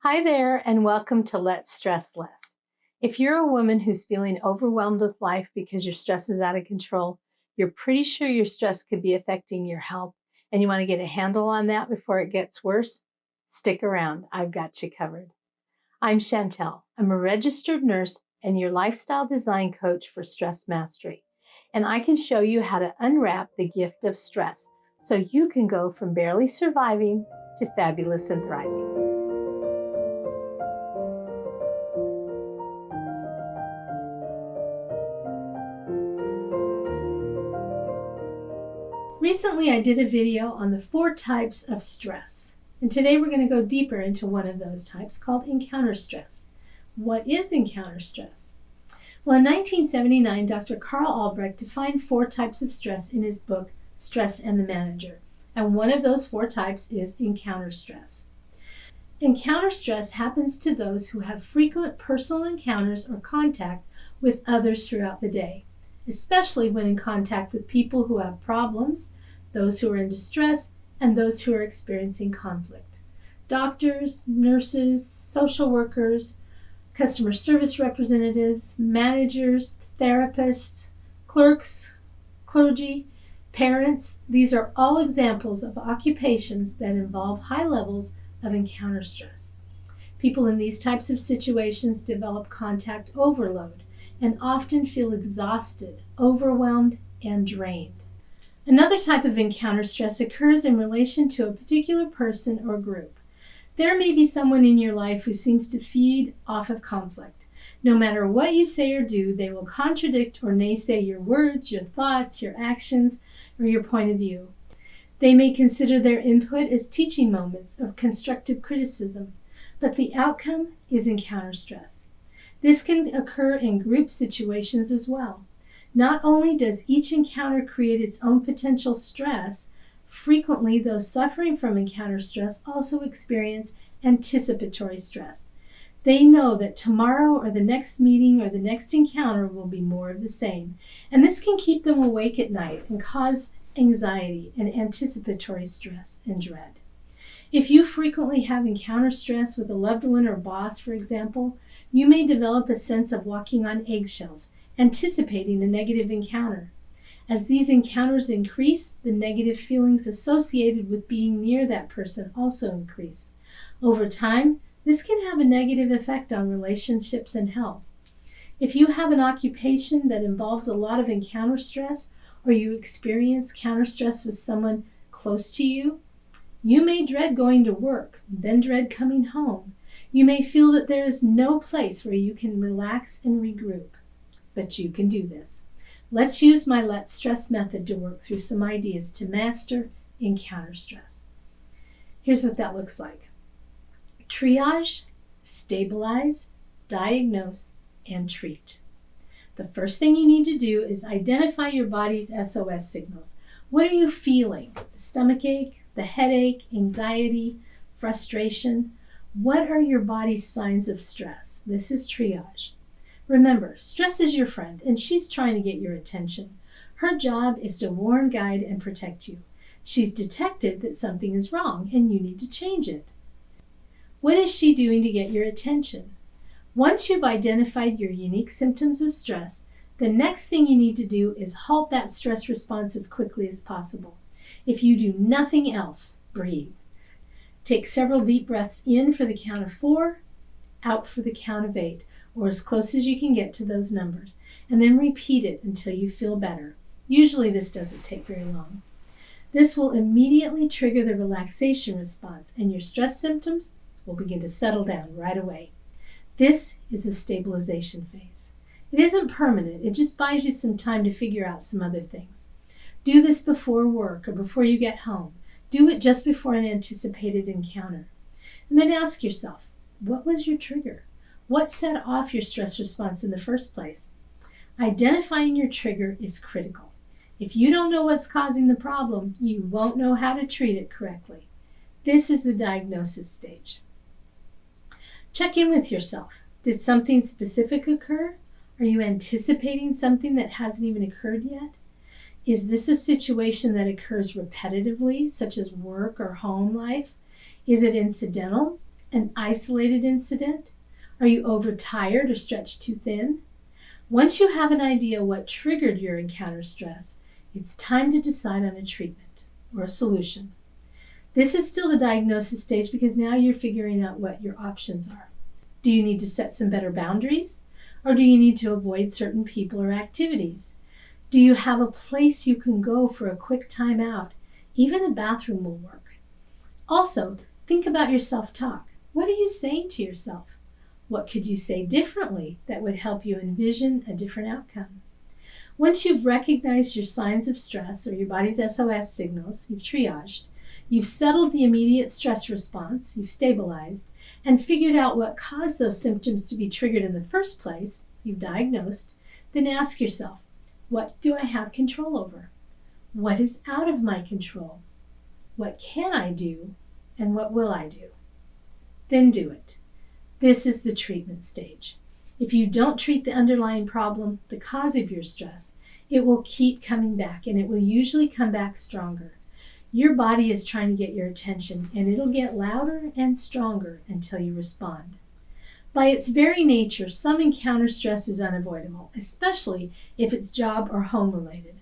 Hi there, and welcome to Let's Stress Less. If you're a woman who's feeling overwhelmed with life because your stress is out of control, you're pretty sure your stress could be affecting your health, and you want to get a handle on that before it gets worse, stick around. I've got you covered. I'm Chantal. I'm a registered nurse and your lifestyle design coach for stress mastery. And I can show you how to unwrap the gift of stress so you can go from barely surviving to fabulous and thriving. Recently, I did a video on the 4 types of stress, and today we're going to go deeper into one of those types called encounter stress. What is encounter stress? Well, in 1979, Dr. Carl Albrecht defined 4 types of stress in his book, Stress and the Manager, and one of those 4 types is encounter stress. Encounter stress happens to those who have frequent personal encounters or contact with others throughout the day, especially when in contact with people who have problems, those who are in distress, and those who are experiencing conflict. Doctors, nurses, social workers, customer service representatives, managers, therapists, clerks, clergy, parents, these are all examples of occupations that involve high levels of encounter stress. People in these types of situations develop contact overload and often feel exhausted, overwhelmed, and drained. Another type of encounter stress occurs in relation to a particular person or group. There may be someone in your life who seems to feed off of conflict. No matter what you say or do, they will contradict or naysay your words, your thoughts, your actions, or your point of view. They may consider their input as teaching moments of constructive criticism, but the outcome is encounter stress. This can occur in group situations as well. Not only does each encounter create its own potential stress, frequently those suffering from encounter stress also experience anticipatory stress. They know that tomorrow or the next meeting or the next encounter will be more of the same, and this can keep them awake at night and cause anxiety and anticipatory stress and dread. If you frequently have encounter stress with a loved one or boss, for example, you may develop a sense of walking on eggshells, anticipating a negative encounter. As these encounters increase, the negative feelings associated with being near that person also increase. Over time, this can have a negative effect on relationships and health. If you have an occupation that involves a lot of encounter stress, or you experience counter stress with someone close to you, you may dread going to work, then dread coming home. You may feel that there is no place where you can relax and regroup, but you can do this. Let's use my Let's Stress method to work through some ideas to master encounter stress. Here's what that looks like. Triage, stabilize, diagnose, and treat. The first thing you need to do is identify your body's SOS signals. What are you feeling? The stomach ache, the headache, anxiety, frustration? What are your body's signs of stress? This is triage. Remember, stress is your friend, and she's trying to get your attention. Her job is to warn, guide, and protect you. She's detected that something is wrong, and you need to change it. What is she doing to get your attention? Once you've identified your unique symptoms of stress, the next thing you need to do is halt that stress response as quickly as possible. If you do nothing else, breathe. Take several deep breaths in for the count of 4, out for the count of 8, or as close as you can get to those numbers, and then repeat it until you feel better. Usually this doesn't take very long. This will immediately trigger the relaxation response, and your stress symptoms will begin to settle down right away. This is the stabilization phase. It isn't permanent, it just buys you some time to figure out some other things. Do this before work or before you get home. Do it just before an anticipated encounter. And then ask yourself, what was your trigger? What set off your stress response in the first place? Identifying your trigger is critical. If you don't know what's causing the problem, you won't know how to treat it correctly. This is the diagnosis stage. Check in with yourself. Did something specific occur? Are you anticipating something that hasn't even occurred yet? Is this a situation that occurs repetitively, such as work or home life? Is it incidental? An isolated incident? Are you overtired or stretched too thin? Once you have an idea what triggered your encounter stress, it's time to decide on a treatment or a solution. This is still the diagnosis stage because now you're figuring out what your options are. Do you need to set some better boundaries? Or do you need to avoid certain people or activities? Do you have a place you can go for a quick time out? Even a bathroom will work. Also, think about your self-talk. What are you saying to yourself? What could you say differently that would help you envision a different outcome? Once you've recognized your signs of stress or your body's SOS signals, you've triaged, you've settled the immediate stress response, you've stabilized, and figured out what caused those symptoms to be triggered in the first place, you've diagnosed, then ask yourself, what do I have control over? What is out of my control? What can I do? And what will I do? Then do it. This is the treatment stage. If you don't treat the underlying problem, the cause of your stress, it will keep coming back, and it will usually come back stronger. Your body is trying to get your attention, and it'll get louder and stronger until you respond. By its very nature, some encounter stress is unavoidable, especially if it's job or home related.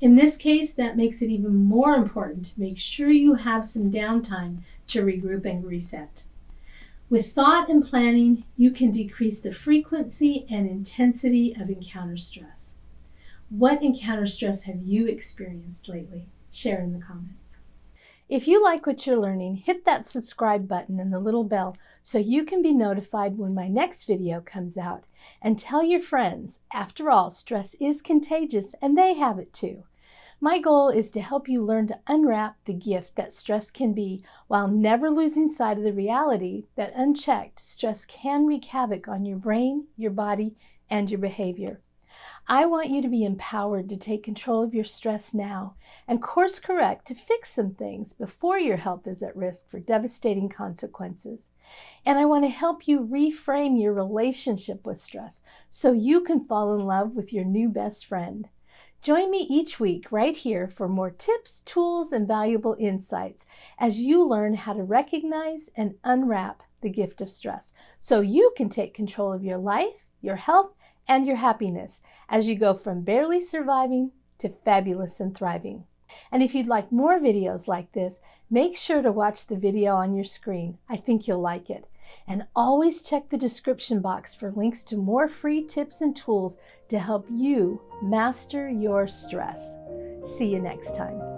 In this case, that makes it even more important to make sure you have some downtime to regroup and reset. With thought and planning, you can decrease the frequency and intensity of encounter stress. What encounter stress have you experienced lately? Share in the comments. If you like what you're learning, hit that subscribe button and the little bell so you can be notified when my next video comes out. And tell your friends, after all, stress is contagious and they have it too. My goal is to help you learn to unwrap the gift that stress can be while never losing sight of the reality that unchecked, stress can wreak havoc on your brain, your body, and your behavior. I want you to be empowered to take control of your stress now and course correct to fix some things before your health is at risk for devastating consequences. And I want to help you reframe your relationship with stress so you can fall in love with your new best friend. Join me each week right here for more tips, tools, and valuable insights as you learn how to recognize and unwrap the gift of stress so you can take control of your life, your health, and your happiness as you go from barely surviving to fabulous and thriving. And if you'd like more videos like this, make sure to watch the video on your screen. I think you'll like it. And always check the description box for links to more free tips and tools to help you master your stress. See you next time.